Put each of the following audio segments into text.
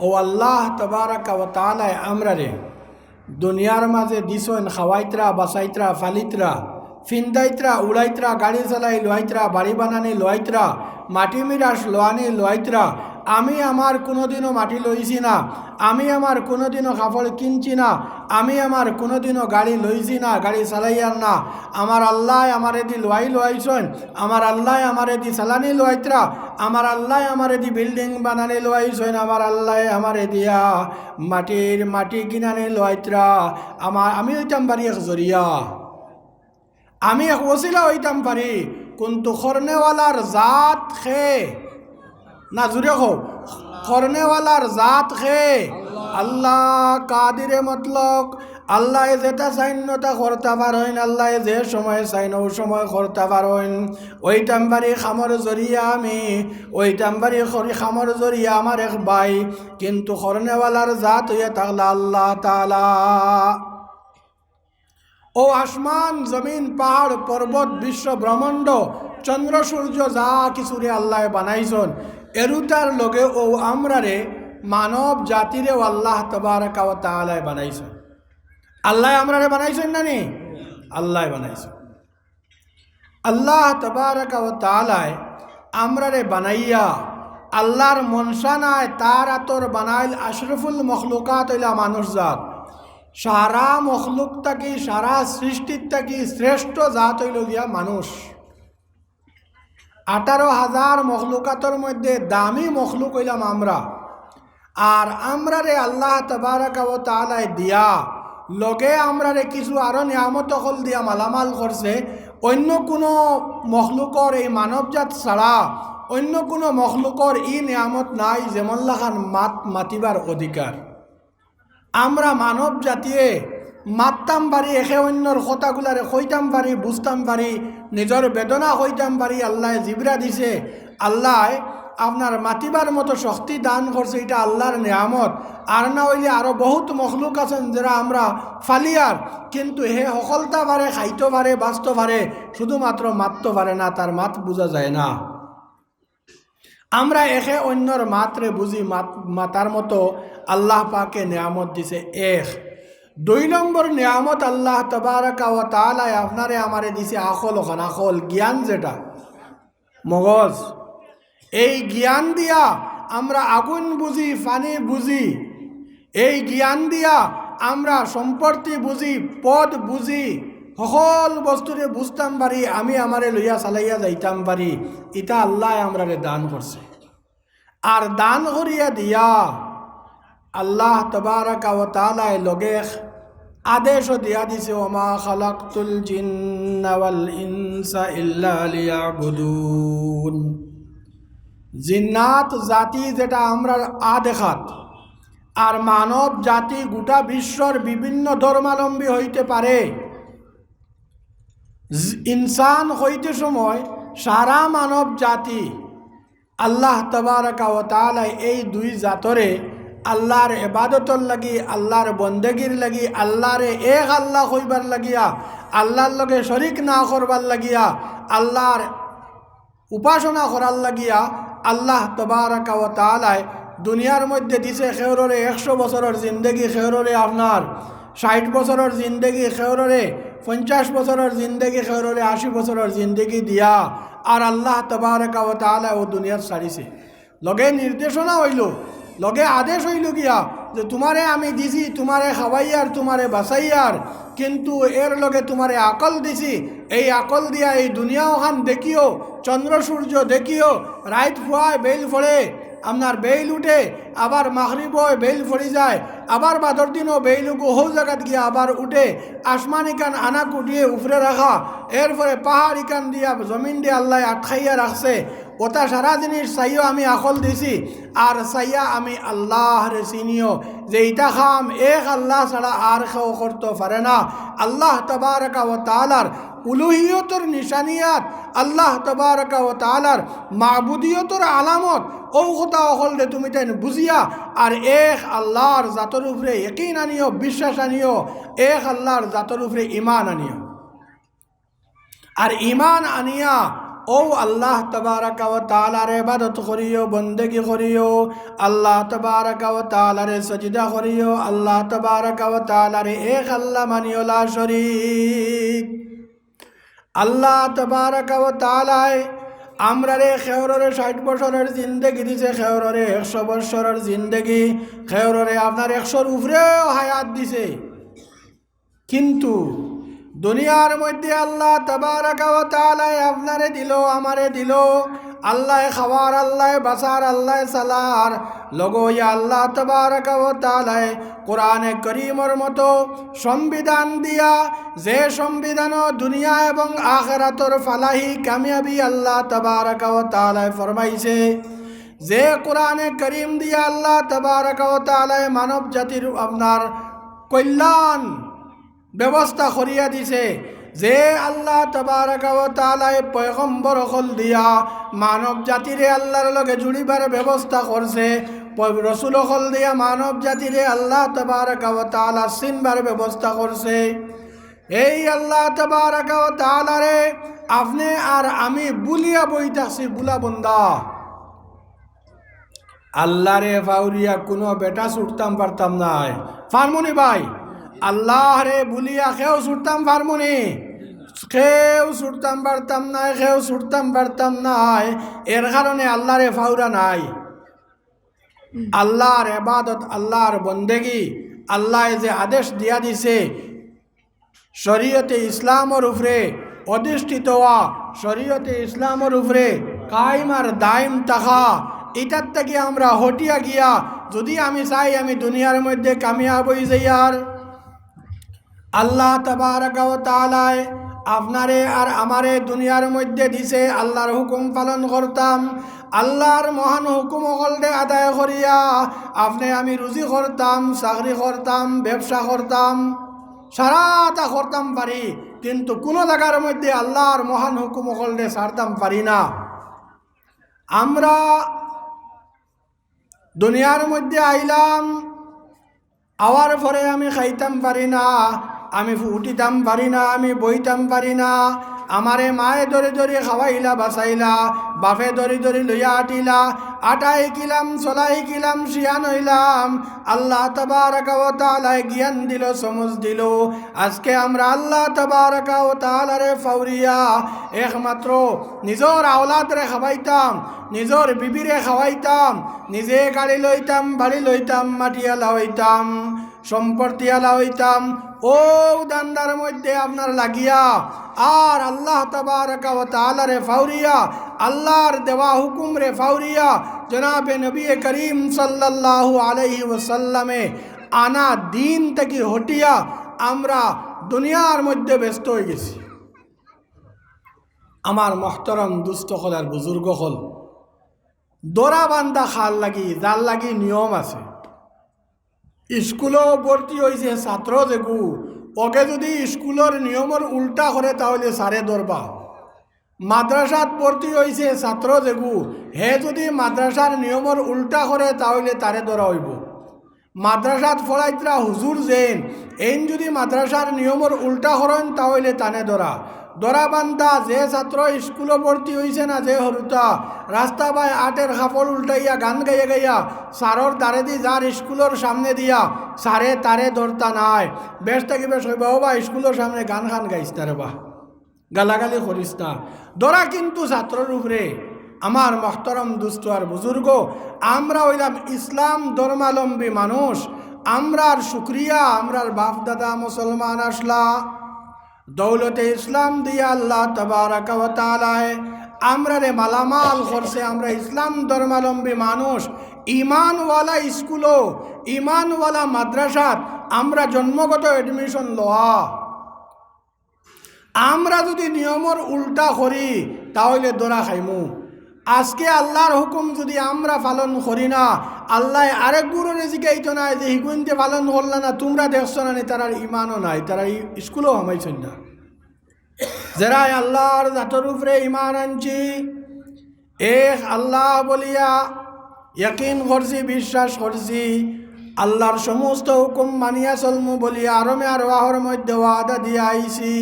ও আল্লাহ তবারাকা ওয়া তাআলা আমরারে দুনিয়ার মাঝে দিছেন খাওয়াইতরা বাসাইতরা ফালিতরা ফিন্দাইতরা উড়াইতরা গাড়ি চালাই লোয়াইতরা বাড়ি বানানি লোয়াইতরা মাটি মিরাস লোয়ানি লোয়াইতরা আমি আমার কোনোদিনও মাটি লইছি না, আমি আমার কোনোদিনও কাপড় কিনছি না, আমি আমার কোনোদিনও গাড়ি লইছি না, গাড়ি চালাইয়ার না। আমার আল্লাহ আমারে দি লোয়াই লোয়াইছেন, আমার আল্লাহ আমারে দি চালানি লোয়াইতরা, আমার আল্লাহ আমারে দি বিল্ডিং বানানি লোয়াইছেন, আমার আল্লাহ আমারে দিয়া মাটি কিনানি লোয়াইতরা। আমি হইতাম পারি এক জরিয়া, আমি এক ওসিলা হইতাম পারি, কিন্তু খরনেওয়ালার জাত খে না জুড়ে হো খরনেওয়ালার জাত খে আল্লাহ কাদিরে মতলক। আল্লাহ যেটা চাইন তা করতে পারেন, আল্লাহ যে সময় চাইন ও সময় করতে পারেন। ওইটাম বাড়ি খামর জরিয়া আমি, ওইটাম বাড়ি খামর জরিয়া আমার এক ভাই, কিন্তু খরনেওয়ালার জাত হইয়া থাকলে আল্লাহ তাআলা। ও আসমান জমিন পাহাড় পর্বত বিশ্ব ব্রহ্মাণ্ড চন্দ্র সূর্য যা কিছুরে আল্লাহ বানাইছেন, এরুটার লগে ও আমরারে মানব জাতিরে আল্লাহ তাবারাকা ওয়া তাআলা বানাইছেন। আল্লাহ আমরারে বানাইছেন না নি? আল্লাহ বানাইছেন। আল্লাহ তাবারাকা ওয়া তাআলা আমরারে বানাইয়া আল্লাহর মনসা নাই তার আতর বানাইল আশরাফুল মখলুকাত হইলা মানুষ জাত। সারা মখলুক থাকি সারা সৃষ্টির থাকি শ্রেষ্ঠ জাত হইল গিয়া মানুষ। 18,000 মখলুকাতর মধ্যে দামি মখলুক হইলাম আমরা। আর আমরারে আল্লাহ তাবারাকা ওয়া তাআলা দিয়া লগে আমরারে কিছু আরো নিয়ামত হল দিয়া মালামাল করছে। অন্য কোনো মখলুকর এই মানবজাত ছাড়া অন্য কোনো মখলুকর ই নিয়ামত নাই যেমন লাখান মাতিবার অধিকার। আমরা মানব জাতিয়ে মাততাম পারি, একে অন্যর কথাগুলারে কইতাম পারি, বুঝতাম পারি, নিজের বেদনা কইতাম পারি। আল্লাহ জিবরা দিছে, আল্লাহ আপনার মাতিবার মতো শক্তি দান করছে, এটা আল্লাহর নিয়ামত। আর না হইলে আরও বহুত মখলুক আছেন যারা আমরা ফালিয়ার, কিন্তু হে সকলতা পারে, খাইতে পারে, বাঁচতে পারে, শুধুমাত্র মাততে পারে না, তার মাত বোঝা যায় না। আমরা একে অন্যর মাত্রে বুঝি, মাতার মতো আল্লাহ পাকে নিয়ামত দিছে এক। 2 নম্বর নিয়ামত আল্লাহ তাবারাকা ওয়া তাআলা আপনারে আমারে দিছে আকল। ওখান আকল জ্ঞান, যেটা মগজ। এই জ্ঞান দিয়া আমরা আগুন বুঝি, পানি বুঝি। এই জ্ঞান দিয়া আমরা সম্পত্তি বুঝি, পদ বুঝি, সকল বস্তুরে বুঝতাম পারি, আমি আমারে লইয়া চালাইয়া যাইতাম পারি। এটা আল্লাহ আমরারে দান করছে। আর দান করিয়া দিয়া আল্লাহ তাবারাকা ওয়া তাআলা লগে আদেশও দিয়া দিছে, ওমা খালাকতুল জিন্না ওয়াল ইনসা ইল্লা লিয়াবুদুন। জিন্নাত জাতি যেটা আমরা আদেখাত, আর মানব জাতি গোটা বিশ্বর বিভিন্ন ধর্মাবলম্বী হইতে পারে। ইনসান হইতে সময় সারা মানব জাতি আল্লাহ তাবারাকা ওয়া তাআলা এই 2 জাতরে আল্লাহর ইবাদতর লাগি, আল্লাহর বন্দেগীর লাগি, আল্লাহরে এক আল্লাহ হইবার লাগিয়া, আল্লাহর লগে শরিক না করবার লাগিয়া, আল্লাহর উপাসনা করার লাগিয়া আল্লাহ তাবারাকা ওয়া তাআলা দুনিয়ার মধ্যে দিছে খেউররে 100 বছরের জিন্দেগি, খেউররে আপনার 60 বছরের জিন্দেগি, খেউররে 50 বছরের জিন্দেগি, খেউররে 80 বছরের জিন্দেগি দিয়া আর আল্লাহ তাবারাকা ওয়া তাআলা ও দুনিয়ার ছাড়িছে। লগে নির্দেশনা হইল, লগে আদেশ হইল গিয়া যে তোমারে আমি দিছি, তোমারে খাওয়াইয়ার, তোমারে বাঁচাইয়ার, কিন্তু এর লগে তোমারে আকল দিছি। এই আকল দিয়া এই দুনিয়া ওখান দেখিও, চন্দ্র সূর্য দেখিও, রাইত ফুয়ায় বেল ফড়ে, আপনার বেইল উঠে, আবার মাগরিব হয় বেইল ফড়ি যায়, আবার বাদর দিনও বেইল হৌ জায়গাত গিয়া আবার উঠে। আসমান ইকান আনাক উঠিয়ে উপরে রাখা, এরপরে পাহাড় ইকান দিয়া জমিন দিয়ে আল্লাহ আটকাইয়া রাখছে। ওটা সারা জিনিস চাইও আমি আকল দিছি, আর চাইয়া আমি আল্লাহরে চিনিও যে ইটা খাম এক আল্লাহ ছাড়া আর কেউ করতে পারে না। আল্লাহ তাবারাকা ওয়া তাআলার উলুহিয়তর নিশানিয়াত, আল্লাহ তাবারাকা ওয়া তাআলার মাবুদিয়তর আলামত, ও কথা অকল দে তুমি তাই বুঝিয়া আর এক আল্লাহর জাতর উপরে ইয়াকিন আনিও, বিশ্বাস আনিও, এক আল্লাহর জাতর উপরে ঈমান আনিও। আর ঈমান আনিয়া ও আল্লাহ তাবারাকা ওয়া তাআলার ইবাদত করিও, বন্দেগী করিও, আল্লাহ তাবারাকা ওয়া তাআলার সাজদা করিও, আল্লাহ তাবারাকা ওয়া তাআলার এক আল্লাহ মানিও লা শরীক। আল্লাহ তাবারাকা ওয়া তাআলা আমরারে খেওররে 60 বছরের জিন্দেগি দিছে, খেওররে 100 বছরের জিন্দেগি, খেওররে আপনার 100-র উপরেও হায়াত দিছে। কিন্তু দুনিয়ার মধ্যে আল্লাহ তাবারাকা ওয়া তাআলা আপনারে দিল, আমারে দিল, আল্লাহ খাওয়ার, আল্লাহ বাসার, আল্লাহ সালার লগইয়া আল্লাহ তাবারাকা ওয়া তাআলা কোরআনে করিমের মতো সংবিধান দিয়া, যে সংবিধান দুনিয়া এবং আখিরাতের ফালাহি কামিয়াবি আল্লাহ তাবারাকা ওয়া তাআলা ফরমাইছে, যে কোরআনে করিম দিয়া আল্লাহ তাবারাকা ওয়া তাআলা মানব জাতির আপনার কল্যাণ ব্যবস্থা করিয়া দিছে, যে আল্লাহ তাবারাকা ওয়া তাআলা পয়গম্বর হল দিয়া মানব জাতিরে আল্লাহর লগে জুড়িবার ব্যবস্থা করছে, রসুল হল দিয়া মানব জাতিরে আল্লাহ তাবারাকা ওয়া তাআলা চিনবার ব্যবস্থা করছে। এই আল্লাহ তাবারাকা ওয়া তাআলা রে আপনি আর আমি বুলিয়া বইতাছি, বুলা বন্দা। আল্লাহ রে ফাউরিয়া কোনো বেটা ছুটতাম পারতাম নাই, ফারমুনি ভাই, আল্লাহ রে বুলিয়া কেউ ছুটতাম পারমুনি, কেউ ছুটতাম পারতাম নাই, কেউ ছুটতাম পারতাম নাই। এর কারণে আল্লাহ রে ফাউরা নাই। আল্লাহর ইবাদত, আল্লাহর বন্দেগী, আল্লাহ যে আদেশ দিয়া দিছে শরীয়তে ইসলামের উপরে অধিষ্ঠিত হওয়া, শরীয়তে ইসলামের উপরে কায়েম আর দায়েম থাকা, এটার থেকে আমরা হটিয়া গিয়া যদি আমি চাই আমি দুনিয়ার মধ্যে কামিয়াব হয়ে যাই, আর আল্লাহ তাবারাকা ওয়া তাআলা আপনারে আর আমারে দুনিয়ার মধ্যে দিছে আল্লাহর হুকুম পালন করতাম, আল্লাহর মহান হুকুম সকলকে আদায় করিয়া আপনি আমি রুজি করতাম, চাকরি করতাম, ব্যবসা করতাম, সারাটা করতাম পারি, কিন্তু কোনো জায়গার মধ্যে আল্লাহর মহান হুকুম সকলকে ছাড়তাম পারি না। আমরা দুনিয়ার মধ্যে আইলাম, আওয়ার পরে আমি খাইতাম পারি না, আমি উঠিতাম পারি না, আমি বইতাম পারি না, আমারে মায়ে ধরে ধরে খাওয়াইলা বাসাইলা, বাপে ধরে ধরে লইয়া আটিলা, আটা শিকিলাম, চলা শিকিলাম, শিয়ান হইলাম, আল্লাহ তাবারাকা ওয়া তাআলা জ্ঞান দিল, সমজ দিল। আজকে আমরা আল্লাহ তাবারাকা ওয়া তাআলারে ফাউরিয়া একমাত্র নিজের আওলাদরে খাওয়াইতাম, নিজের বিবিরে খাওয়াইতাম, নিজে গাড়ি লইতাম, বাড়ি লইতাম, মাটিয়ালা হইতাম, সম্পত্তিওয়ালা হইতাম, ও দান্দার মধ্যে আপনার লাগিয়া আর আল্লাহ তাবারাকা ওয়া তাআলারে ফাউরিয়া, আল্লাহর দেওয়া হুকুম রে ফাউরিয়া জনাবে নবী করিম সাল্লাল্লাহু আলাইহি ওয়াসাল্লামে আনা দিন থেকে হটিয়া আমরা দুনিয়ার মধ্যে ব্যস্ত হয়ে গেছি। আমার মহতরম দুস্থ হল আর বুজুর্গ হল, দোরা বান্ধা খাল লাগি, যার লাগি নিয়ম আছে। স্কুলও ভর্তি হয়েছে ছাত্র যেগু, ওকে যদি স্কুলের নিয়মের উল্টা করে তাহলে সারে ধরবা। মাদ্রাসাত ভর্তি হয়েছে ছাত্র যেগু, হে যদি মাদ্রাসার নিয়মের উল্টা করে তাহলে তারে ধরা হইব। মাদ্রাসাত ফলাইতরা হুজুর যেন এইন যদি মাদ্রাসার নিয়মের উল্টা করেন তাহলে তানে ধরা। ধরা বান্ধা যে ছাত্র স্কুলে ভর্তি হয়েছে না, যে হরুতা রাস্তা বাই আটের কাপড় উল্টাইয়া গান গাইয়া গাইয়া সারর দ্বারে দি যার স্কুলের সামনে দিয়া সারে তারে ধরতা নাই, বেশ থাকি বেশ হইবা বা স্কুলের সামনে গান খান গাইস না রে বা, গালাগালি করিস না, ধরা কিন্তু ছাত্রর উপরে। আমার মহতরম দুস্থ আর বুজুর্গ, আমরা হইলাম ইসলাম ধর্মাবলম্বী মানুষ, আমরার শুক্রিয়া, আমরার বাপ দাদা মুসলমান আসলা, দৌলতে ইসলাম দিয়া আল্লাহ তাবারাকা ওয়া তাআলা আমরা রে মালামাল করছে। আমরা ইসলাম ধর্মাবলম্বী মানুষ, ইমানওয়ালা স্কুলও, ইমানওয়ালা মাদ্রাসাত আমরা জন্মগত এডমিশন লওয়া। আমরা যদি নিয়মের উল্টা করি তাহলে দোরা খাইমু। আজকে আল্লাহর হুকুম যদি আমরা পালন করি না, আল্লাহ আরেক গুরুরে জিগাইতো না যে হিগুনতে পালন করলা না, তোমরা দেখছো না, তারার ইমানও নাই, তারা স্কুলও হামাইছেন না। যারা আল্লাহর জাতর উপরে ইমান আনছি, এক আল্লাহ বলিয়া ইয়াকিন করছি, বিশ্বাস করছি, আল্লাহর সমস্ত হুকুম মানিয়া চলমু বলি আরমে আর ওয়াহর মধ্যে ওয়াদা দিয়ে আইছি।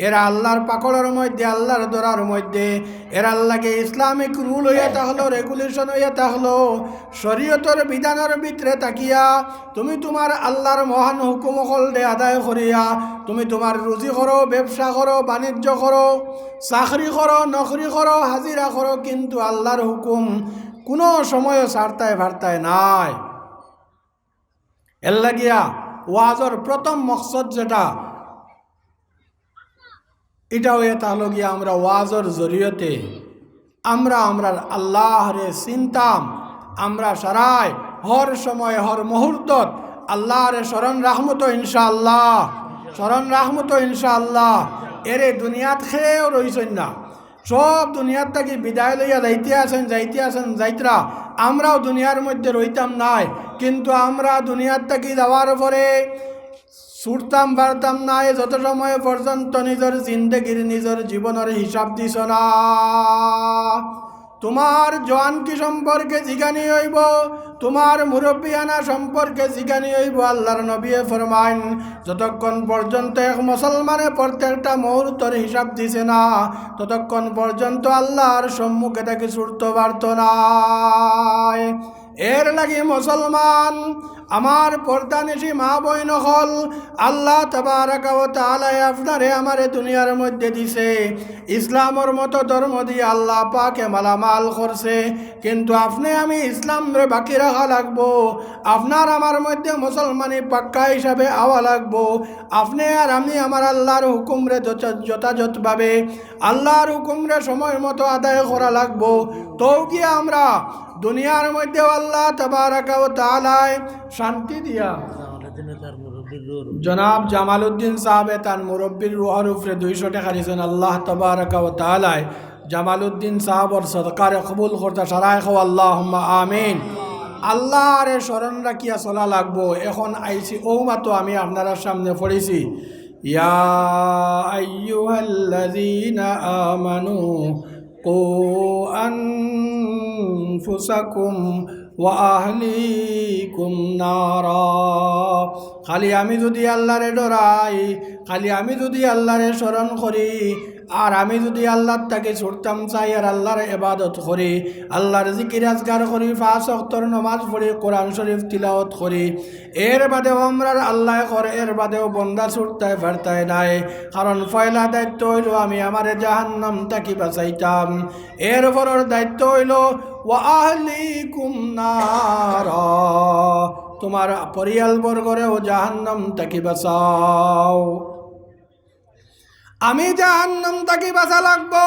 এরা আল্লাহর পাকড়ের মধ্যে, আল্লাহর দরার মধ্যে, এরা আল্লাহকে ইসলামিক রুল হইয়া থাকলো, রেগুলেশন হইয়া থাকলো, শরীয়তর বিধানের ভিতরে তাকিয়া তুমি তোমার আল্লাহর মহান হুকুম হল দে আদায় করিয়া তুমি তোমার রুজি করো, ব্যবসা করো, বাণিজ্য করো, চাকরি করো, নকরি করো, হাজিরা করো, কিন্তু আল্লাহর হুকুম কোনো সময় ছাড়তায় ভারতায় নাই। এর লাগিয়া ওয়াজর প্রথম মকসদ যেটা, এটাও এটা হলো গিয়া আমরা ওয়াজর জরিয়তে আমরা আল্লাহরে চিনতাম, আমরা সারায় হর সময় হর মুহূর্তত আল্লাহরে স্মরণ রাখমতো ইনশাআল্লাহ, স্মরণ রাখমতো ইনশাআল্লাহ। এরে দুনিয়াত খেয়েও রইছেন না, সব দুনিয়ার থেকে বিদায় লইয়া যাইতে আছেন যাইতরা। আমরাও দুনিয়ার মধ্যে রইতাম নাই, কিন্তু আমরা দুনিয়ার থেকে যাওয়ার পরে ছুটতাম পারতাম নাই যত সময় পর্যন্ত নিজের জিন্দগির, নিজের জীবনের হিসাব দিছ না। তোমার জওয়ান কি সম্পর্কে জিজ্ঞানি হইব, তোমার মুরব্বিয়ানা সম্পর্কে জিজ্ঞানি হইব। আল্লাহর নবী ফরমান, যতক্ষণ পর্যন্ত এক মুসলমানে প্রত্যেকটা মুহূর্তের হিসাব দিছে না, ততক্ষণ পর্যন্ত আল্লাহর সম্মুখে তাকে ছুটতে পারত না। এর লাগি মুসলমান আমার পর্দানিশী মা বইন হল, আল্লাহ তাবারাকা ওয়া তাআলা আপনারে আমারে দুনিয়ার মধ্যে দিছে, ইসলামের মতো ধর্ম দিয়ে আল্লাহ পাকে মালামাল করছে, কিন্তু আপনি আমি ইসলাম রে বাকি রাখা লাগবো। আপনার আমার মধ্যে মুসলমানি পাক্কা হিসাবে আওয়া লাগবো। আপনি আর আমি আমার আল্লাহর হুকুম রে যথাযথভাবে আল্লাহর হুকুম রে সময় মতো আদায় করা লাগবো। তো কি আমরা দুনিয়ার মধ্যে আল্লাহ তাবারাকা ওয়া তাআলা শান্তি দিয়া জনাব জামালউদ্দিন সাহেবে তার মুরব্বীর রুহের উপরে 200 টাকা দিয়েছেন। আল্লাহ তাবারাকা ওয়া তাআলা জামালউদ্দিন সাহেবর সদকারে কবুল করতে সারায় খাও আল্লাহুম্মা আমিন। আল্লাহরে স্মরণ রাখিয়া চলা লাগবো। এখন আইছি মাতো আমি আপনার সামনে পড়েছি, ইয়া আইয়ুহাল্লাযীনা আমানু কু আনফুসাকুম ওয়া আহলিকুম নারা। খালি আমি যদি আল্লাহরে ডরাই, খালি আমি যদি আল্লাহরে স্মরণ করি, আর আমি যদি আল্লাহর তাকে ছুটতাম চাই, আর আল্লাহর ইবাদত করি, আল্লাহর জিকির আজগার করি, 5 ওয়াক্তের নামাজ পড়ি, কোরআন শরীফ তিলাওয়াত করি, এর বাদেও আমরা আল্লাহ করে, এর বাদেও বন্দা ছুটতায় পারতায় নাই। কারণ পয়লা দায়িত্ব হইল আমি আমার জাহান্নাম তাকে বাঁচাইতাম, এর পরের দায়িত্ব হইল ওয়া আহলিকুম নারা, তোমার পরিয়াল বর্গরেও জাহান্নাম তাকে বাঁচাও। আমি জাহান্নাম তাকে বাঁচা লাগবো,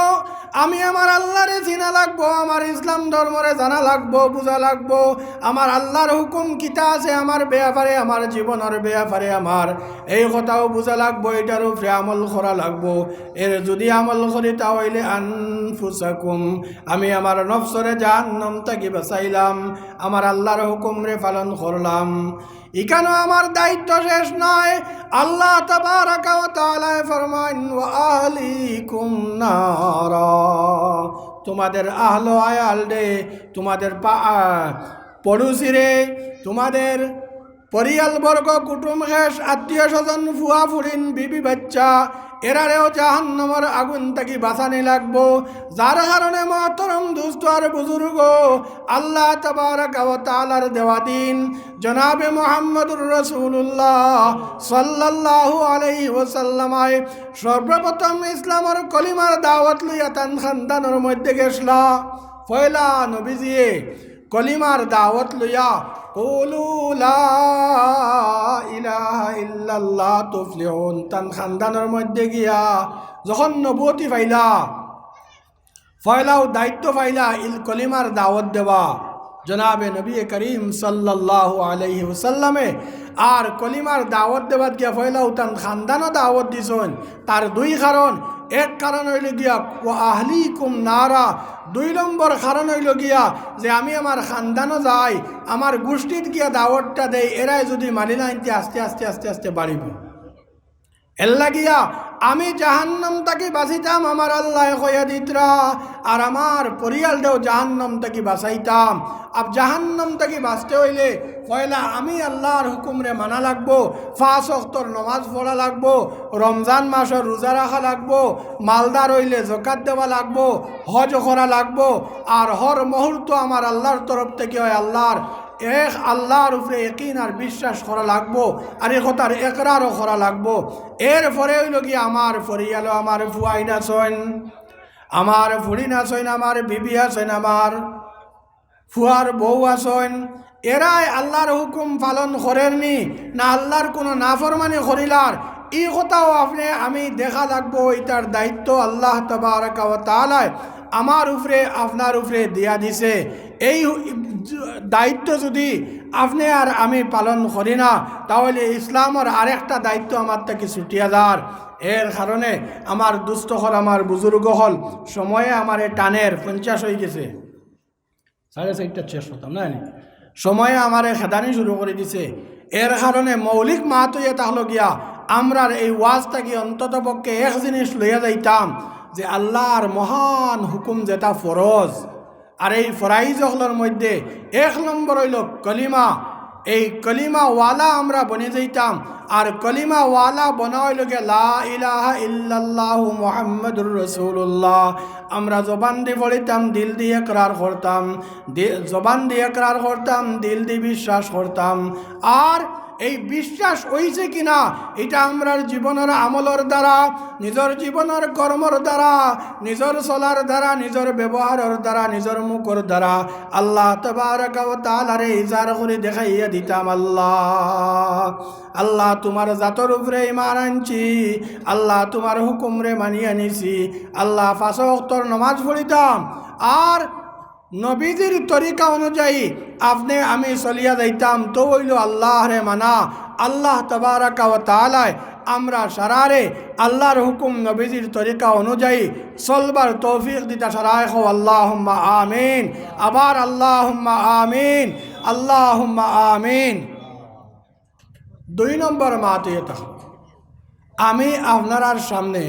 আমি আমার আল্লাহরে চিনা লাগবো, আমার ইসলাম ধর্মরে জানা লাগবো, বুঝা লাগবো, আমার আল্লাহর হুকুম কিতা আছে আমার ব্যাপারে, আমার জীবনের ব্যাপারে আমার এই কথাও বুঝা লাগবো, এটার উপরে আমল করা লাগবো। এর যদি আমল করি তাহলে আনফুসাকুম, আমি আমার নফসরে জাহান্নাম তাকে বাঁচাইলাম, আমার আল্লাহর হুকুম রে পালন করলাম। এখানে আমার দায়িত্ব শেষ নয়। আল্লাহ তাবারাকা ওয়া তাআলা ফরমান ওয়া আহলিকুম নারা, তোমাদের আহল আয়াল রে, তোমাদের পড়োশি রে, তোমাদের পরিয়ালবর্গ, কুটুম খেস, আত্মীয় স্বজন, ফুয়া ফুরিন, বিবি বাচ্চা, এরারেও জাহান্নামের আগুন থেকে বাঁচানি লাগবো। যার কারণে মহতরম দুস্থ আর বুজুর্গ, আল্লাহ তাবারাকা ওয়া তাআলার দেওয়া দিন জনাবে মুহাম্মদুর রাসূলুল্লাহ সাল্লাল্লাহু আলাইহি ওয়াসাল্লামায় সর্বপ্রথম ইসলামের কলিমার দাওয়াত লইয়া তান খানদানের মধ্যে গেছলা। পয়লা নবীজিয়ে কলিমার দাওয়াত লইয়া কুলু লা ইলাহা ইল্লাল্লাহ তুফলিহুন, তান খানদানের মধ্যে গিয়া যখন নবুয়তি পাইলা, পয়লাও দায়িত্ব পাইলা ইল কলিমার দাওয়াত দেওয়া জনাবে নবী করিম সাল্লাল্লাহু আলাইহি ওয়াসাল্লামে। আর কলিমার দাওয়াত দেওয়াত গিয়া পয়লাও তান খানদানও দাওয়াত দিছেন। তার 2 কারণ, এক কারণ হইল গিয়া ওয়া আহলিকুম নারা, 2 নম্বর কারণ হইল গিয়া যে আমি আমার খানদানও যাই, আমার গোষ্ঠীত গিয়া দাওয়াতটা দেই, এরাই যদি মানি না আনতে আস্তে আস্তে আস্তে আস্তে বাড়িব। এর লাগিয়া আমি জাহান্নাম থেকে বাঁচিতাম আমার আল্লাহ কইয়া দিতরা, আর আমার পরিয়ালটাও জাহান্নাম থেকে বাঁচাইতাম। আর জাহান্নাম থেকে বাঁচতে হইলে পয়লা আমি আল্লাহর হুকুমরে মানা লাগবো, 5 ওয়াক্তর নমাজ পড়া লাগবো, রমজান মাসের রোজা রাখা লাগবো, মালদার হইলে যাকাত দেওয়া লাগবো, হজ করা লাগবো। আর হর মুহূর্ত আমার আল্লাহর তরফ থেকে হয় আল্লাহর এক আল্লাহর উপরে ইয়াকিন আর বিশ্বাস করা লাগবো, আর এ কথার একরারও করা লাগবো। এরপরে হইল কি আমার পরিয়ালো, আমার ফুয়াই নাচন, আমার ফুড়ি নাচন, আমার বিবি আছেন, আমার ফুয়ার বউ আছেন, এরাই আল্লাহর হুকুম পালন করেননি না আল্লাহর কোনো নাফরমানি করিলার, এই কথাও আপনি আমি দেখা লাগবো। এটার দায়িত্ব আল্লাহ তাবারাকা ওয়া তাআলা আমার উপরে আপনার উপরে দিয়া দিছে। এই দায়িত্ব যদি আপনি আর আমি পালন করি না, তাহলে ইসলামের আরেকটা দায়িত্ব আমার থেকে ছুটিয়া যার। এর কারণে আমার দুস্থ হল, আমার বুজুর্গ হল, সময়ে আমার টানের 50 হয়ে গেছে, 4:30 শেষ হতাম না, সময়ে আমার খেদানি শুরু করে দিছে। এর কারণে মৌলিক মাহাতো এটা হলো গিয়া আমরার এই ওয়াজটাকে অন্তত পক্ষে এক জিনিস লইয়া যাইতাম যে আল্লাহর মহান হুকুম যেটা ফরজ, আর এই ফরাইজগুলোর মধ্যে 1 নম্বর হইল কলিমা। এই কলিমা ওয়ালা আমরা বনে যাইতাম, আর কলিমা ওয়ালা বনা হইল গে লা ইলাহা ইল্লাল্লাহু মুহাম্মাদুর রাসূলুল্লাহ। আমরা জবান দিয়ে পড়িতাম, দিল দিয়ে ইকরার করতাম, জবান দিয়ে ইকরার করতাম, দিল দিয়ে বিশ্বাস করতাম। আর এই বিশ্বাস হইছে কিনা এটা আমরার জীবনের আমলের দ্বারা, নিজের জীবনের কর্মর দ্বারা, নিজের চলার দ্বারা, নিজের ব্যবহারের দ্বারা, নিজের মুখের দ্বারা আল্লাহ তাবারাকা ওয়া তাআলারে ইজার করে দেখাইয়া দিতাম। আল্লাহ আল্লাহ তোমার জাতর উপরে ঈমান আনছি, আল্লাহ তোমার হুকুমরে মানিয়ে নিছি, আল্লাহ 5 ওয়াক্তর নামাজ পড়িতাম, আর নবীজির তরিকা অনুযায়ী আপনি আমি চলিয়া যাইতাম। তো হইল আল্লাহরে মানা। আল্লাহ তাবারাকা ওয়া তাআলা আমরা সারারে আল্লাহর হুকুম নবীজির তরিকা অনুযায়ী চলবার তৌফিক দিতা সারায় হো। আল্লাহুম্মা আমিন। আবার আল্লাহুম্মা আমিন, আল্লাহুম্মা আমিন। 2 নম্বর মাত এটা, আমি আপনার সামনে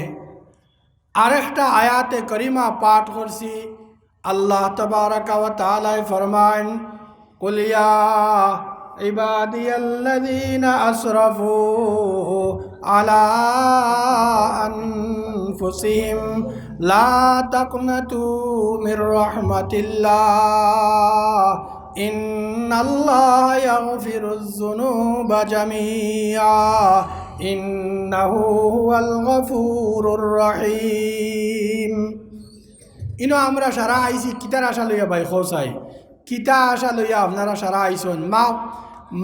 আরেকটা আয়াতে করিমা পাঠ করছি। আল্লাহ তাবারাকা ওয়া তাআলা ফরমান, কুল ইয়া ইবাদিয়াল্লাযীনা আসরাফু আলা আনফুসিহিম লা তাকনাতু মির রাহমাতিল্লাহ ইন্নাল্লাহা ইয়াগফিরুয যুনুবা জামিআ ইন্নাহু হুয়াল গফুরুর রহিম। ইনো আমরা সারা আইছি কিতার আশা লইয়া ভাই খোসাই, কিতা আশা লইয়া আপনারা সারা আইসন?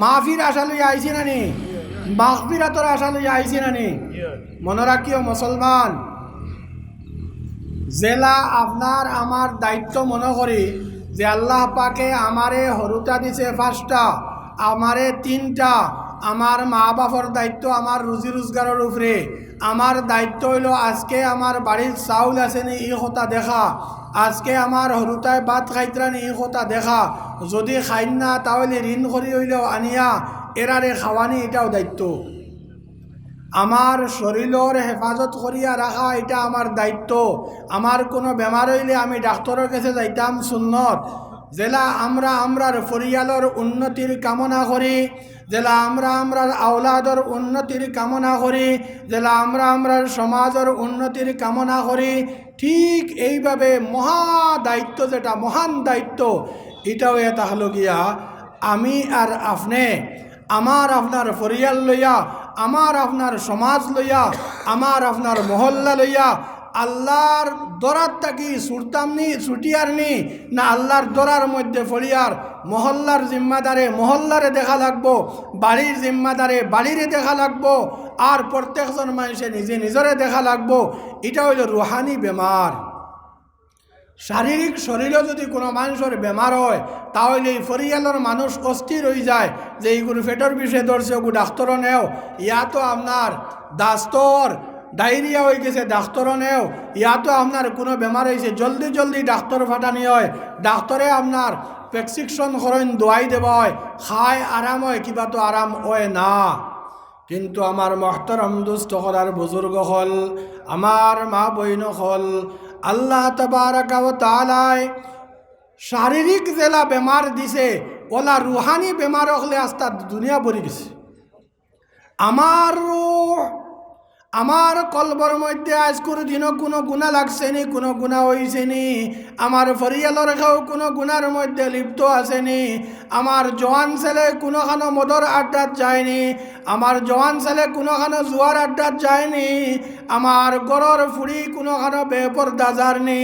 মাফির আশা লইয়া আইছি নানি? মাগফিরাতর আশা লইয়া আইছি নানি? মনে রাখিও মুসলমান, জেলা আপনার আমার দায়িত্ব মনে করি যে আল্লাহ পাকে আমারে হরুতা দিছে 5টা, আমারে 3টা। আমার মা বাবার দায়িত্ব আমার রুজি রোজগারের উপরে। আমার দায়িত্ব হইল আজকে আমার বাড়ির চাউল আছে নি এই কথা দেখা, আজকে আমার হরুতায় ভাত খাইতরানি এই কথা দেখা। যদি খাইন না তাহলে ঋণ করি হইলেও আনিয়া এরারে খাওয়ানি, এটাও দায়িত্ব। আমার শরীরের হেফাজত করিয়া রাখা এটা আমার দায়িত্ব। আমার কোনো বেমার হইলে আমি ডাক্তারের কাছে যাইতাম সুন্নত। জেলা আমরা আমরার পরিয়ালের উন্নতির কামনা করি, জেলা আমরা আমরার আওলাদর উন্নতির কামনা করি, জেলা আমরা আমরার সমাজের উন্নতির কামনা করি, ঠিক এইভাবে মহা দায়িত্ব, যেটা মহান দায়িত্ব, এটাও এটা হলো গিয়া আমি আর আপনি আমার আপনার পরিয়াল লইয়া, আমার আপনার সমাজ লইয়া, আমার আপনার মহল্লা লইয়া আল্লাহর দরার থাকি ছুটতাম নি, ছুটিয়ার নি না আল্লাহর দরার মধ্যে ফরিয়ার। মহল্লার জিম্মাদারে মহল্লারে দেখা লাগবো, বাড়ির জিম্মাদারে বাড়িরে দেখা লাগবো, আর প্রত্যেকজন মানুষে নিজে নিজরে দেখা লাগবো। এটা হইল রুহানি বেমার। শারীরিক শরীরেও যদি কোনো মানুষের বেমার হয় তাহলে এই পরিয়ালের মানুষ অস্থির হয়ে যায় যে এইগুলো পেটের বিষে ধরছে, ওগুলো ডাক্তারও নেও, ইয়া তো আপনার দাস্তর ডায়রিয়া হয়ে গেছে ডাক্তারও নেও, ইয়া তো আপনার কোনো বেমার হয়েছে জলদি জলদি ডাক্তার ফাটানি হয়, ডাক্তারে আপনার প্রেসক্রিপশন করেন, দোয়াই দেওয়া হয়, খায় আরাম হয়, কিবা তো আরাম হয় না। কিন্তু আমার মহতরম দুস্থ করার বুজুর্গ হল আমার মা বইন হল আল্লাহ তাবারাকা ওয়া তাআলায় শারীরিক জেলা বেমার দিছে ওলা রুহানি বেমার হলে আস্তা দুনিয়া ভরে গেছে। আমার রূহ আমার কলবর মধ্যে আজ কোনো দিনও কোনো গুণা লাগছে নি, কোনো গুণা হয়েছে নি, আমার ফরিয়ালর কেউ কোনো গুণার মধ্যে লিপ্ত আসেনি, আমার জওয়ান ছেলে কোনোখানো মদর আড্ডাত যায়নি, আমার জওয়ান ছেলে কোনোখানো জুয়ার আড্ডাত যায়নি, আমার গরর ফুড়ি কোনোখানো বেপরদা যারনি,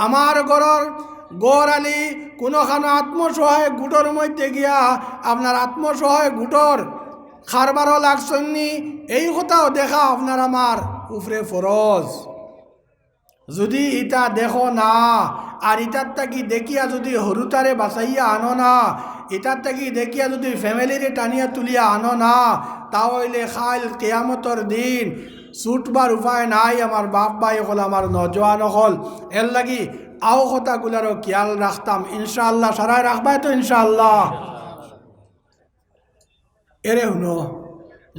আমার গরর গড় আলি কোনোখানো আত্মসহায় গুটোর মধ্যে গিয়া আপনার আত্মসহায় গুটোর খারবারও লাগছনি, এই কথাও দেখা আপনার আমার উফরে ফরজ। যদি ইটা দেখো না আর ইটার তাকি দেখিয়া যদি হরুতারে বাঁচাইয়া আনো না, এটার তাকি দেখিয়া যদি ফ্যামিলিরে টানিয়া তুলিয়া আনো না, তাহলে খাইল কেয়ামতর দিন ছুটবার উপায় নাই। আমার বাপ ভাই হল আমার নজওয়ান হল এর লাগি আও কথাগুলারও খেয়াল রাখতাম ইনশাআল্লাহ। সারাই রাখবাই তো ইনশাআল্লাহ। এরে শুনো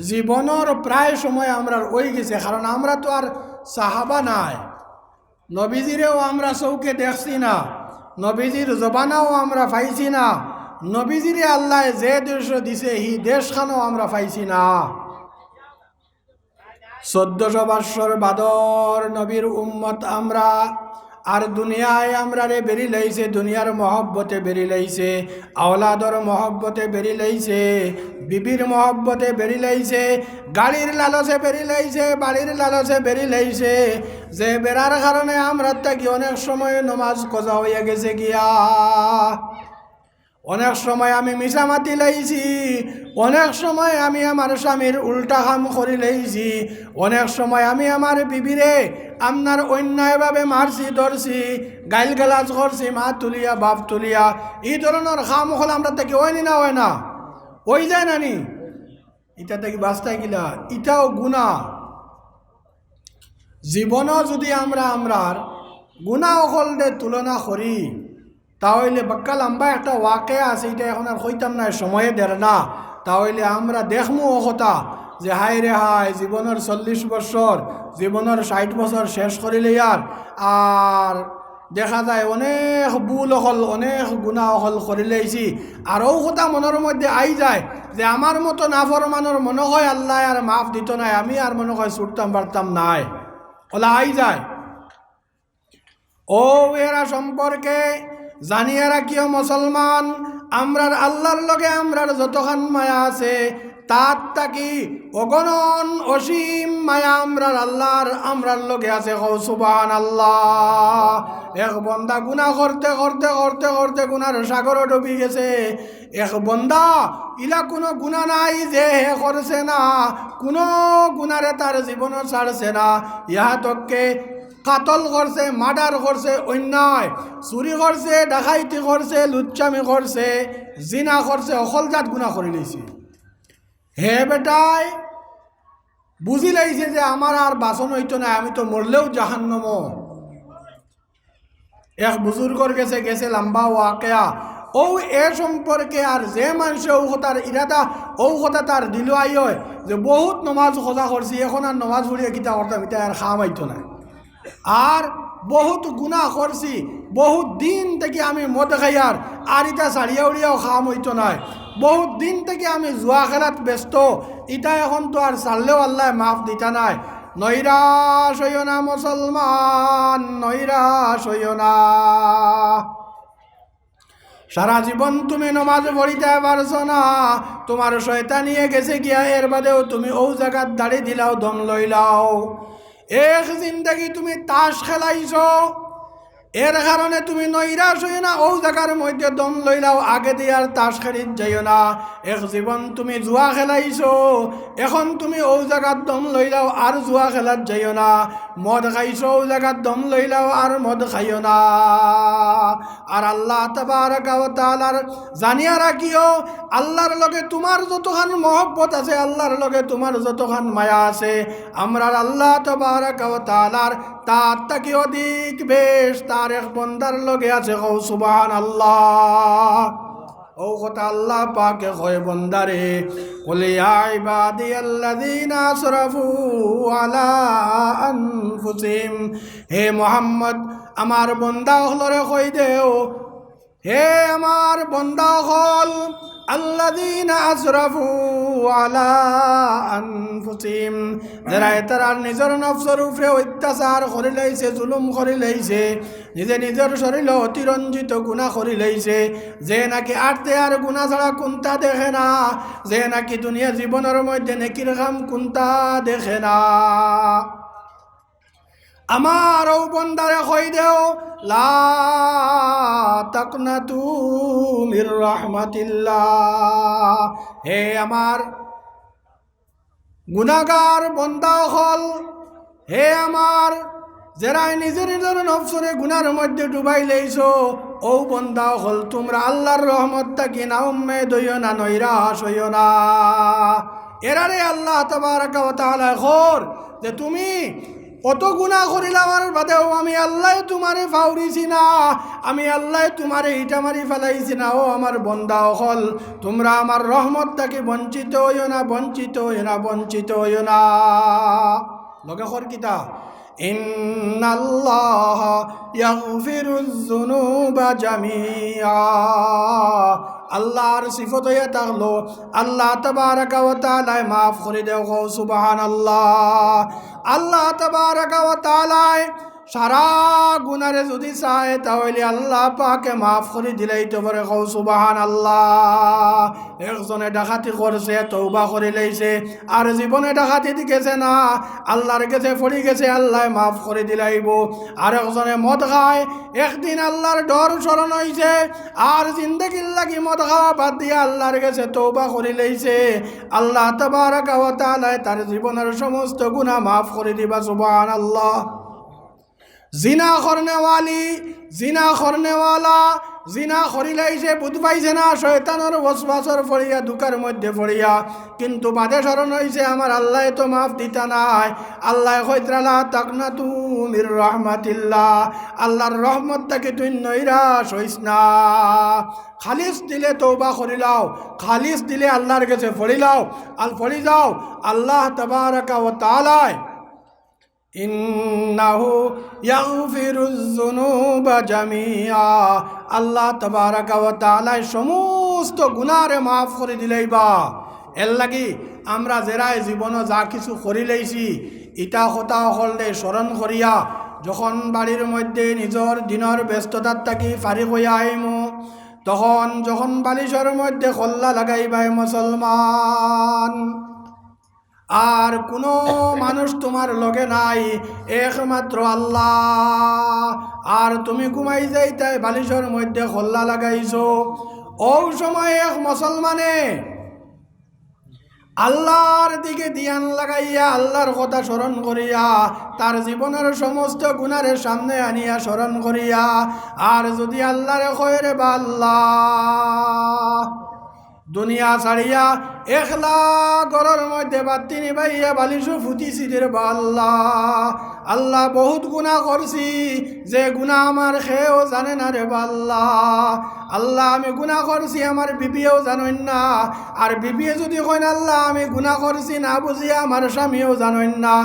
জীবনের প্রায় সময় আমরা ওই গেছে, কারণ আমরা তো আর সাহাবা নাই, নবীজিরেও আমরা চৌকে দেখছি না, নবীজির জবানাও আমরা পাইছি না, নবীজিরে আল্লাহ যে দেশ দিছে হি দেশখানও আমরা পাইছি না। 1400 বৎসর বাদর নবীর উম্মত আমরা, আর দুনিয়ায় আমরা রে বেরি লাইছে, দুনিয়ার মহব্বতে বেরি লাইছে, আওলাদর মহব্বতে বেরি লাইছে, বিবির মহব্বতে বেরি লাইছে, গাড়ির লালসে বেরি লাইছে, বাড়ির লালসে বেরি লাইছে, যে বেড়ার কারণে আমরা থাকি অনেক সময় নমাজ কজা হইয়া গেছে গিয়া, অনেক সময় আমি মিশামাতি লাইছি, অনেক সময় আমি আমার স্বামীর উল্টা কাম করি লাইছি, অনেক সময় আমি আমার বিবিরে আপনার অন্যায়ভাবে মারছি ধরছি, গাইল গালাজ করছি, মা তুলিয়া বাপ তুলিয়া, এই ধরনের কাম হল আমরা থেকে হয়নি না, হয় না, ওই যায় নানি, এটা থেকে বাস্তায় গিলা ইটাও গুণা। জীবনও যদি আমরা আমরার গুণা অকলদে তুলনা করি তাহলে বাক্কা লম্বা একটা ওয়াকে আছে, এটা এখন আর কইতাম না, সময়ে দের না, তাহলে আমরা দেখমু ও কথা যে হাই রে হাই জীবনের 40 বছর জীবনের 60 বছর শেষ করিলে আর দেখা যায় অনেক ভুল হল, অনেক গুণা হল করিলেছি, আর ও কথা মনের মধ্যে আই যায় যে আমার মতো নাফরমানের মনে হয় আল্লাহ আর মাফ দিত নাই, আমি আর মনে হয় ছুটতাম পারতাম নাই, ওলা আই যায়। ও এরা সম্পর্কে জানিয়ে রাখিও মুসলমান, আমরার আল্লাহর লগে আমরার যতখান মায়া আছে তার তাকি অগণন অসীম মায়া আমরার আল্লাহর আমরার লগে আছে। সুবহানাল্লাহ। এক বন্দা গুনাহ করতে করতে করতে করতে গুনার সাগরে ডুবি গেছে, এক বন্দা ইলা কোনো গুনাহ নাই যে হে করছে না, কোনো গুনারে তার জীবন ছাড়ছে না, ইহা তককে কাতল করছে, মার্ডার করছে, অন্যায় চুরি করছে, ডাকাইতি করছে, লুচ্চামি করছে, জিনা করছে, অকলজাত গুণা করে নিয়েছে। হে বেটাই বুঝি লাইছে যে আমার আর বাসন হইতো না, আমি তো মরলেও জাহান্নাম। এক বুজুর্গর গেছে গেছে লম্বা ওয়াকেয়া, ও এ সম্পর্কে আর যে মানুষ ও কথার ইরাদা ও কথা তার দিল আই হয় যে বহুত নমাজ খোঁজা করছি, এখন আর নমাজ পড়িয়ে কিতা করতাম, এটা আর খাম আইতো না, আর বহুত গুনাহ করছি, বহুত দিন থেকে আমি মদ খাইয়ার আর ইটা সারিয়া উড়িয়াও খাম হইতো নাই, বহুত দিন থেকে আমি জুয়া খেলাত ব্যস্ত, ইটা এখন তো আর চাললেও আল্লাহ মাফ দিতা নাই। নৈরাশ হইও না মুসলমান, নৈরাশ হইও না। সারা জীবন তুমি নমাজ পড়িতে পারছো না, তোমার শয়তানিয়ে গেছে গিয়া, এর বাদেও তুমি ও জায়গাত দাড়ি দিলাও, দম লইলাও, এক জিন্দগি তুমি তাস খেলাইছো, এর কারণে তুমি নৈরাশ হইও না, ও জায়গার মধ্যে দম লইলাও, আগে দিয়ে আর তাস খেলিত যাইও না। এক জীবন তুমি জুয়া খেলাইছো, এখন তুমি ও জায়গার দম লইলাও, আর জুয়া খেলাত যাইও না। মদ খাইছো, ও জায়গার দম লইলাও, আর মদ খাইও না। আর আল্লাহ তাবারাকা ওয়া তাআলার জানিয়া রাখিও, আল্লাহর লগে তোমার যতখান মহব্বত আছে, আল্লাহর লগে তোমার যতখান মায়া আছে, আমরার আল্লাহ তাবারাকা ওয়া তাআলার তার থেকে অধিক বেশ তার এক বন্দার লগে আছে। সুবহানাল্লাহ। ও কথা আল্লাহ পাকে কয় বন্দারে কুল ইয়া ইবাদিয়াল্লাযীনা আসরাফু আলা আনফুসিহিম, হে মুহাম্মদ আমার বন্দা হলরে কই দেও, হে আমার বন্দা হল আল্লাযীনা আসরাফু আলা আনফুসিহিম, যারা তারা নিজের নফসের উপরে অত্যাচার করে লাইছে, জুলুম করে লাইছে, নিজে নিজের শরীরে অতিরঞ্জিত গুনাহ করে লাইছে, যে নাকি আটতে আর গুনাহ ছাড়া কোনটা দেখে না, যে নাকি দুনিয়া জীবনের মধ্যে নেকির কাম কোনটা দেখে না। আমার ও বন্দারে কই দেও লা তাকনাতু মির রাহমাতিল্লাহ, হে আমার গুনাহগার বান্দা হল, হে আমার যারা নিজের নিজের নফসরে গুনার মধ্যে ডুবাই লইছো, ও বান্দা হল তোমরা আল্লাহর রহমত থাকি না উম্মেদ হইও না, নৈরাশ হইও না। এরারে আল্লাহ তাবারাকা ওয়া তাআলা খোর যে তুমি কত গুনাহ করিলাম আর বাদেও আমি আল্লাহ তোমারে ফাউরিছি না, আমি আল্লাহ তোমারে ইটা মারি ফেলাইছি না। ও আমার বন্দা হল তোমরা আমার রহমত থেকে বঞ্চিত হইও না, বঞ্চিত হইও না, বঞ্চিত হইও না। লগে খর কিতা ইন্নাল্লাহ ইয়াগফিরুয যুনুবা জামিআ, আল্লাহর সিফত হইয়া থাকলো আল্লাহ তাবারাকা ওয়া তাআলা মাফ করে দেও। সুবহানাল্লাহ। আল্লাহ তাবারাকা ওয়া তাআলা সারা গুনারে যদি চায় তাহলে আল্লাহ পাকে মাফ করে দিলেই তো পারে। সুবহানাল্লাহ। একজনে ডাকাতি করছে, তওবা করে লইছে, আর জীবনে ডাকাতি দিকেছে না, আল্লাহর কাছে পড়ে গেছে, আল্লাহ মাফ করে দিলাইব। আর একজনে মদ খায়, একদিন আল্লাহর ডর স্মরণ হইছে, আর জিন্দেগির লাগি মদ খাওয়া বাদ দিয়ে আল্লাহর কাছে তওবা করে লইছে, আল্লাহ তাবারাকা ওয়া তাআলা তার জীবনের সমস্ত গুনাহ মাফ করে দিবা। সুবহানাল্লাহ। জিনা করনেওয়ালি, জিনা করনেওয়ালা জিনা করিলাইছে, বুধ পাইছে না, শয়তানের ওয়াসওয়াসার ফড়িয়া দুকার মধ্যে ফড়িয়া, কিন্তু বাদে স্মরণ হইছে আমার আল্লাহ তো মাফ দিতা নাই। আল্লাহ কইত্রালা তাকনাতু মির রাহমাতিল্লাহ, আল্লাহর রহমত থেকে তুই নৈরাশ হইস না। খালিস দিলে তওবা করিলাও, খালিস দিলে আল্লাহর কাছে ফড়িলাও, আল ফড়ি যাও, আল্লাহ তাবারাকা ওয়া তাআলা ইন্নাহু ইয়াগফিরুয যুনুবা জামিআ, আল্লাহ তাবারাকা ওয়া তাআলা সমস্ত গুনাহরে মাফ করে দিলেইবা। এর লাগি আমরা যারাই জীবন যা কিছু করি লাইছি ইটা কথা হলে স্মরণ করিয়া যখন বাড়ির মধ্যে নিজের দিনের ব্যস্ততার থাকি ফারিক হইয়া আইমু, তখন যখন বালিশের মধ্যে খল্লা লাগাইবাই মুসলমান, আর কোনো মানুষ তোমার লগে নাই, একমাত্র আল্লাহ, আর তুমি ঘুমাই যাইতাই বালিশের মধ্যে খল্লা লাগাইছো, ও সময় এক মুসলমানে আল্লাহর দিকে ধ্যান লাগাইয়া আল্লাহর কথা স্মরণ করিয়া তার জীবনের সমস্ত গুনাহের সামনে আনিয়া স্মরণ করিয়া, আর যদি আল্লাহরে কয় রে বা আল্লাহ দুনিয়া ছাড়িয়া একলা ঘরের মধ্যে বাতি নিবাইয়া বালিশু ফুটিছি রে বা আল্লাহ, আল্লাহ বহুত গুনাহ করছি, যে গুনাহ আমার খেয়েও জানে না রে বা আল্লাহ, আল্লাহ আমি গুনাহ করছি আমার বিবিও জানেন না, আর বিবিয়ে যদি কইন আল্লাহ আমি গুনাহ করছি না বুঝিয়া আমার স্বামীও জানেন না,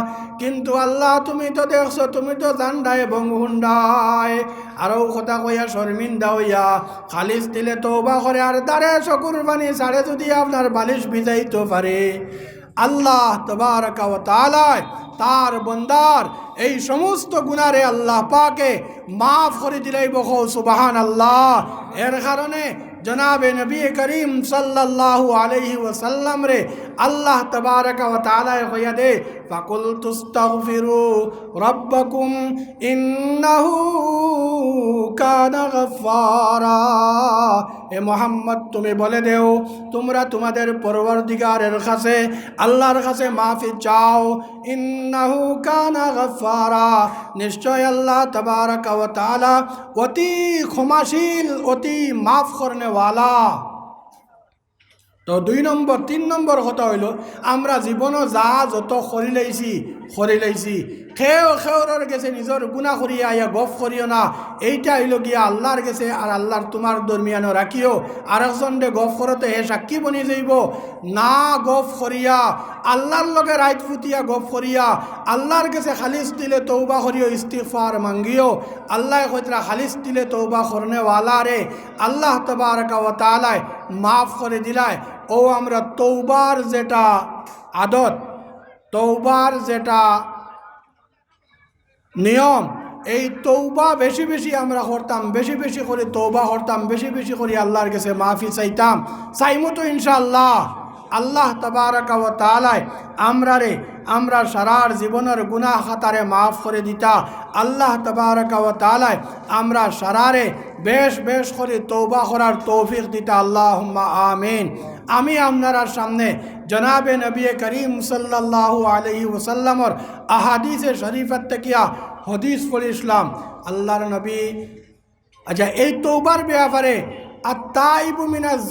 কিন্তু আল্লাহ তুমি তো দেখছো, তুমি তো জানডাই এবং হুন্ডাই, আরও কথা কইয়া শর্মিন্দা হইয়া খালিস দিলে তওবা করে আর দাঁড়ে চকুর পানি ছাড়ে যদি আপনার বালিশ ভিজাইতে পারে, আল্লাহ তাবারাকা ওয়া তাআলা তার বন্দার এই সমস্ত গুনারে আল্লাহ পাকে মাফ করে দিলেই বকো সুবহানাল্লাহ। এর কারণে জনাবে নবী করিম সাল্লাল্লাহু আলাইহি ওয়াসাল্লাম রে আল্লাহ তাবারাকা ওয়া তাআলা কইয়া দে ফাকুল তুস্তাগফিরু রাব্বাকুম ইন্নাহু কানা গফফারা, এ মুহাম্মদ তুমি বলে দেও তোমরা তোমাদের পরওয়ারদিগারের কাছে আল্লাহর কাছে মাফি চাও, ইন্নাহু কানা গফফারা, নিশ্চয় আল্লাহ তাবারাকা ওয়া তাআলা অতি ক্ষমাশীল, অতি মাফ করনেওয়ালা। তো 2 নম্বর 3 নম্বর কথা হইল আমরা জীবনও যা যত করি লাইছি খেওর গেছে নিজের গুণা করিয়া ইয়া গফ করিও না, এইটা হইল গিয়া আল্লাহর গেছে আর আল্লাহর তোমার দরমিয়ানও রাখিও। আরেকজনরে গফ করতে হে সাক্ষী বনি যাইব না, গফ করিয়া আল্লাহর লগে রাইত ফুটিয়া গফ করিয়া আল্লাহর কাছে খালিস দিলে তৌবা করিও, ইস্তিগফার মাঙ্গিও। আল্লাহ কইতরা খালিস দিলে তৌবা করনেওয়ালা রে আল্লাহ তাবারকা ওয়া তাআলা মাফ করে দিলায়। ও আমরা তৌবার যেটা আদত, তৌবার যেটা নিয়ম, এই তৌবা বেশি বেশি আমরা করতাম, বেশি বেশি করে তৌবা করতাম, বেশি বেশি করে আল্লাহর কাছে মাফি চাইতাম, চাইমো তো ইনশাআল্লাহ। আল্লাহ তাবারকা ওয়া তাআলা আমরা সারার জীবনের গুনাহ খাতারে মাফ করে দিতা। আল্লাহ তাবারকা ওয়া তাআলা আমরা সারারে বেশ বেশ করে তৌবা করার তৌফিক দিতা। আল্লাহুম্মা আমিন। আমি আপনার সামনে জনাবে নবী করিম সাল্লাল্লাহু আলাইহি ওয়াসাল্লামর আহাদিসে শরীফত তেকিয়া হদিস পড়িলাম। আল্লাহর নবী আচ্ছা এই তৌবার ব্যাপারে আত্তাইবু মিনাজ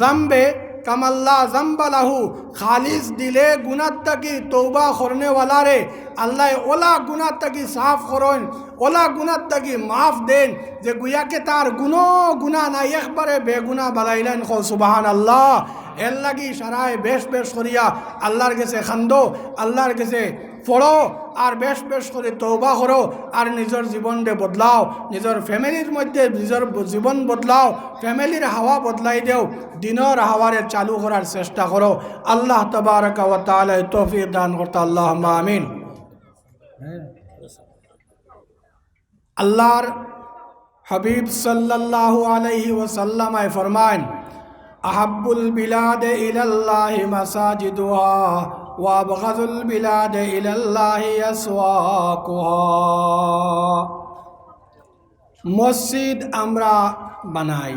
জাম্বে কামাল্লা জাম্বালাহু, খালিস দিলে গুনাত তাকি তৌবা করনেওয়ালা রে আল্লাহ ওলা গুনাত তাকি সাফ করেন, ওলা গুনাত তাকি মাফ দেন যে গুয়াকে তার গুনাহ নাই, একবারে বেগুনা বালাইলেন। সুবহানাল্লাহ। এর লাগি সারায় বেশ বেশ করিয়া আল্লাহর কাছে খান্দো, আল্লাহর কাছে পড়ো আর বেশ বেশ করে তৌবা করো আর নিজের জীবনকে বদলাও, নিজের ফ্যামিলির মধ্যে নিজের জীবন বদলাও, ফ্যামিলির হাওয়া বদলাই দেও, দিনের হাওয়ারে চালু করার চেষ্টা করো। আল্লাহ তাবারকা ওয়া তাআলা তৌফিক দান করতে। আল্লাহুম্মা আমিন। আল্লাহর হাবিব সাল্লাল্লাহু আলাইহি ওয়াসাল্লাম ফরমান, আহাব্বুল বিলাদে ইলাল্লাহি মাসাজিদুহা ওয়া আবগাযুল বিলাদে ইলাল্লাহি আসওয়াকুহা। মসজিদ আমরা বানাই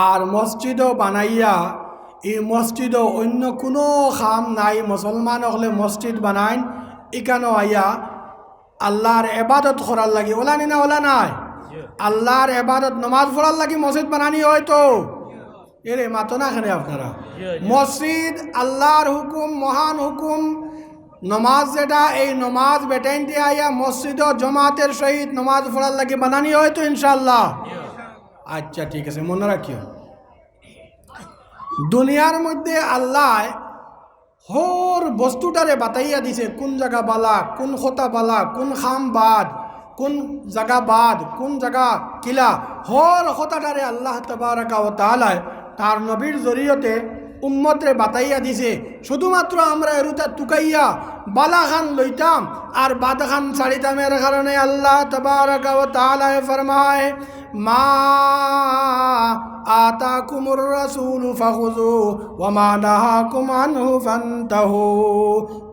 আর মসজিদও বানাইয়া এই মসজিদও অন্য কোনো কাম নাই, মুসলমান হলে মসজিদ বানাইন ইকানো আইয়া আল্লাহর এবাদত করার লাগি। ওলা নি না ওলা নাই? আল্লাহর এবাদত নমাজ পড়ার লাগি মসজিদ বানানি হয়তো এরে মাতো না খেলে আপনারা। মসজিদ আল্লাহর হুকুম, মহান হুকুম নমাজ, যেটা এই নমাজ বেটাইনতে আইয়া মসজিদ জমাতের সহিত নমাজ পড়ার লাগি বানানি হয়তো ইনশাআল্লাহ। আচ্ছা ঠিক আছে, মনে রাখিও দুনিয়ার মধ্যে আল্লাহ হর বস্তুটারে বাতাইয়া দিছে কোন জায়গা বালা, কোন খোতা বালা, কোন খাম বাদ, কোন জায়গা বাদ, কোন জায়গা কিলা, হর খোতাটারে আল্লাহ তাবারকা ওয়া তাআলা তার নবীর জরিয়তে উম্মতরে বাতাইয়া দিছে। শুধুমাত্র আমরা এরুতা তুকাইয়া বালা খান লইতাম আর বাদ খান ছাড়িতাম। এর কারণে আল্লাহ তাবারকা ওয়া তাআলা ফরমায়, মা আতাকুমুর রাসূলু ফাখুযু ওয়া মা নাহাকুম আনহু ফান্তাহু।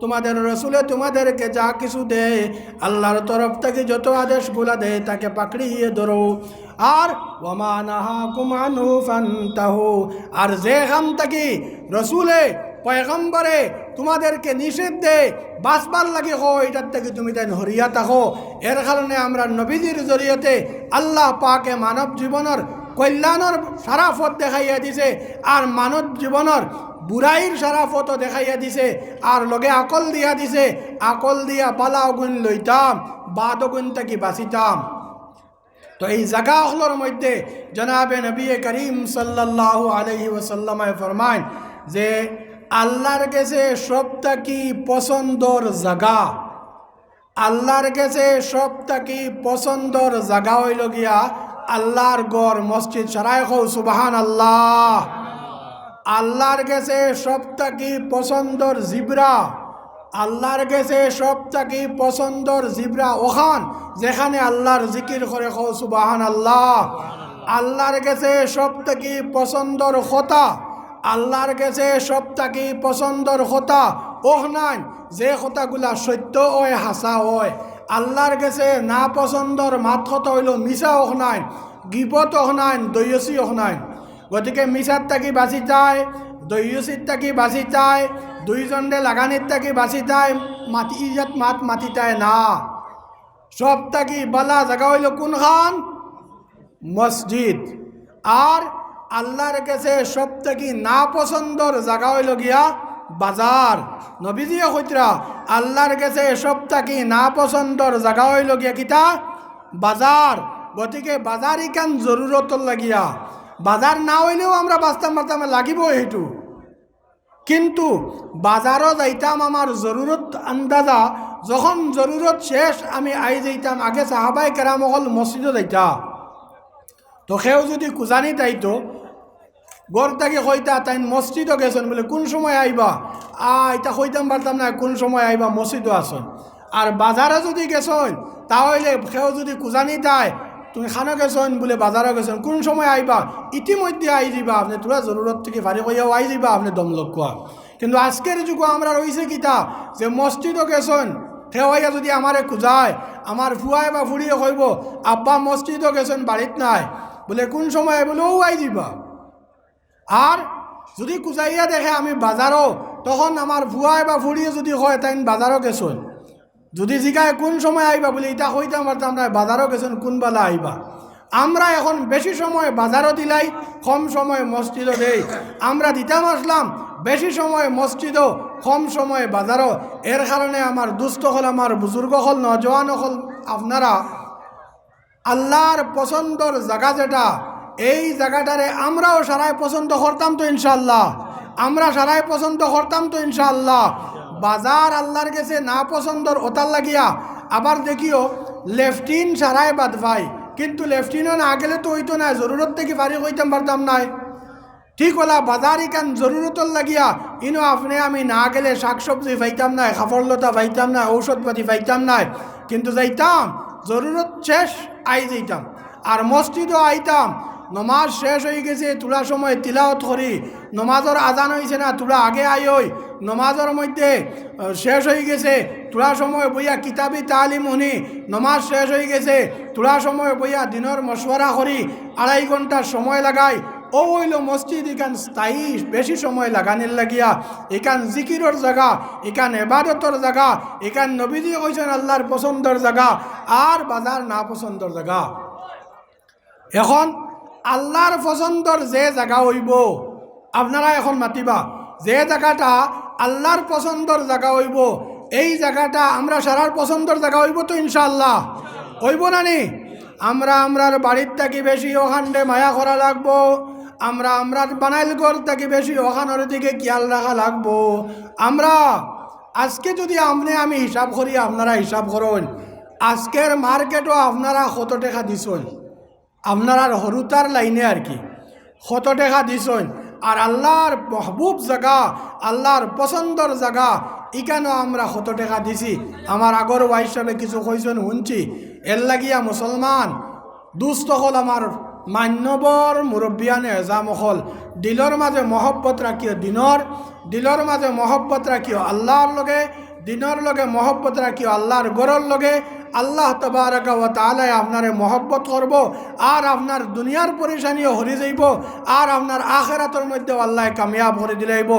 তোমাদের রাসূলে তোমাদেরকে যা কিছু দেয় আল্লাহর তরফ থেকে যত আদেশগুলা দেয় তাকে পাকড়িয়ে ধরো, আর ওয়া মা নাহাকুম আনহু ফান্তাহু, আর যে কাম থেকে রাসূলে পয়গম্বরে তোমাদেরকে নিষেধ দেয় বাঁচবার লাগে হো এটার থেকে তুমি তাই হরিয়া থাকো। এর কারণে আমরা নবীজির জরিয়তে আল্লাহ পাকে মানব জীবনের কল্যাণের সারা পথ দেখাইয়া দিছে আর মানব জীবনের বুড়াইর সারা পথও দেখাইয়া দিছে আর লগে আকল দিয়া দিছে। আকল দিয়া বালা অগুণ লইতাম, বাদ অগুণ থেকে বাঁচিতাম। তো এই জায়গাগুলোর মধ্যে জনাবে নবী করিম সাল্লাল্লাহু আলাইহি ওয়াসাল্লাম ফরমান যে আল্লাহর কাছে সবথেকে পছন্দর জায়গা, আল্লাহর কাছে সবথেকে পছন্দর জায়গা হইল গিয়া আল্লাহর ঘর মসজিদ। সারাই হও সুবহানাল্লাহ। আল্লাহর কাছে সবথেকে পছন্দর জিবরা, আল্লাহর কাছে সবথেকে পছন্দর জিবরা ওখান যেখানে আল্লাহর জিকির করে হও সুবহানাল্লাহ। আল্লাহর কাছে সবথেকে পছন্দর খোতা, আল্লাহর কাছে সবথেকে পছন্দর খোতা ওখান যে খোতাগুলা সত্য হয়, হাসা হয়। আল্লাহর কাছে না পছন্দর মাত কথা হইল মিশা ওখান, গিবত ওখান, দৈয়সি ওখান। গতিকে মিশার থাকি বাঁচি যায়, দৈয়সির থাকি বাঁচি যায়, দুইজনে লাগানির থাকি বাঁচি যায়, মাটি ইজাত মাত মাতিতায় না। সব থাকি বালা জায়গা হইল কোনখান? মসজিদ। আর আল্লাহর কাছে সব থেকে না পছন্দর জায়গা হইল গিয়া বাজার। নবীজিয়ে কইতরা আল্লাহর কাছে এসব থাকি না পছন্দর জায়গা হইল গিয়া কিতা বাজার। গতিকে বাজার ইকান জরুরতর লাগিয়া, বাজার না হইলেও আমরা বাঁচতাম পারতাম লাগিব এইটু, কিন্তু বাজারও যাইতাম আমার জরুরত আন্দাজা। যখন জরুরত শেষ আমি আই যাইতাম। আগে সাহাবাই কেরাম অকল মসজিদও যাইতা, তো সেও যদি কুজানি তাইতো গড় থাকি কইতা তাই মসজিদও গেছেন বলে কোন সময় আইবা, এটা কইতাম পারতাম না কোন সময় আইবা, মসজিদও আসন। আর বাজারে যদি গেছেন তাহলে সেও যদি কুজানি তাই তুমি খানো গেছেন বলে বাজারও গেছেন কোন সময় আইবা, ইতিমধ্যে আই যাবা আপনি, তোরা জরুরত থেকে ফারি কইয়াও আই যাবা আপনি দম লক্ষা। কিন্তু আজকের যুগে আমরা রয়েছে কিতা যে মসজিদও গেছেন সেওয়াইয়া যদি আমারে খুঁজায়, আমার ফুয়াই বা ফুড়িয়ে কইব আব্বা মসজিদও গেছেন বাড়িত নাই বলে কোন সময় বলে ও আই যাবা। আর যদি কুজাইয়া দেখে আমি বাজারও, তখন আমার ফুয়াই বা ফুড়িয়ে যদি হয় তাই বাজারও গেছেন, যদি জিগায় কোন সময় আইবা বলে এটা কইতাম পারতাম না বাজারও গেছেন কোন বেলা আইবা। আমরা এখন বেশি সময় বাজারও দিলাই, কম সময় মসজিদও দেই। আমরা দিতাম আসলাম বেশি সময় মসজিদও, কম সময় বাজারও। এর কারণে আমার দুস্থ হল, আমার বুজুর্গ হল, নজওয়ান হল, আপনারা আল্লাহর পছন্দর জায়গা যেটা, এই জায়গাটারে আমরাও সারাই পছন্দ করতাম তো ইনশাআল্লাহ, আমরা সারাই পছন্দ করতাম তো ইনশাআল্লাহ। বাজার আল্লাহর কাছে না পছন্দর ওতার লাগিয়া আবার দেখিও লেফটিন সারাই বাদ ভাই, কিন্তু লেফটিনও না গেলে তো হইতো না, জরুরত থেকে বাড়ি কইতাম পারতাম নাই। ঠিক হলা বাজার ইকান জরুরতর লাগিয়া ইনো আপনি আমি না গেলে শাকসবজি পাইতাম নাই, খাফর লতা পাইতাম না, ঔষধপাতি পাইতাম নাই, কিন্তু যাইতাম জরুরত শেষ আই যাইতাম। আর মসজিদও আইতাম, নমাজ শেষ হয়ে গেছে তোলা সময় তিলাওয়াত করি, নমাজের আজান হয়েছে না তোরা আগে আইই, নমাজের মধ্যে শেষ হয়ে গেছে তোলা সময় বইয়া কিতাবি তালিম শুনি, নমাজ শেষ হয়ে গেছে তোলা সময় বইয়া দিনের মশওয়ারা করি, 2.5 ঘন্টা সময় লাগাই। ও হইল মসজিদ ইকান স্থায়ী বেশি সময় লাগানির লাগিয়া, এখান জিকিরর জায়গা, এখান এবাদতর জায়গা, এখান নবীজি কইছেন আল্লাহর পছন্দর জায়গা, আর বাজার না পছন্দর জায়গা। এখন আল্লাহর পছন্দর যে জায়গা হইব আপনারা এখন মাতিবা, যে জায়গাটা আল্লাহর পছন্দর জায়গা হইব, এই জায়গাটা আমরা সারার পছন্দর জায়গা হইব তো ইনশাআল্লাহ হইব না নি? আমরার বাড়ির থাকি বেশি ওখানে মায়া করা লাগবো, আমরা বানাইল ঘর থাকি বেশি ওখানের দিকে খেয়াল রাখা লাগবো। আমরা আজকে যদি আমি হিসাব করি, আপনারা হিসাব করুন, আজকের মার্কেটও আপনারা 100 টাকা দিছেন, আপনারা হরুতার লাইনে আর কি 100 টাকা দিছেন। আর আল্লাহর মহবুব জায়গা, আল্লাহর পছন্দর জায়গা, ইকানো আমরা 100 টাকা দিছি। আমার আগর ওয়াইফ হিসাবে কিছু কইছেন শুনছি, এর লাগিয়া মুসলমান দুস্থ হল, আমার মান্যবর মুরব্বিয়ানে এজাম হল, দিলর মাঝে মহব্বত রাখিও, দিলর মাঝে মহব্বত রাখিও আল্লাহর লগে, দিনের লগে মহব্বত রাখিও আল্লাহর গরর লগে। আল্লাহ তাবারাকা ওয়া তাআলা আপনারে মহব্বত করব, আর আপনার দুনিয়ার পরেশানিও হরি যাইব, আর আপনার আখিরাতের মধ্যে আল্লাহ কামিয়াব করে দিলাইব।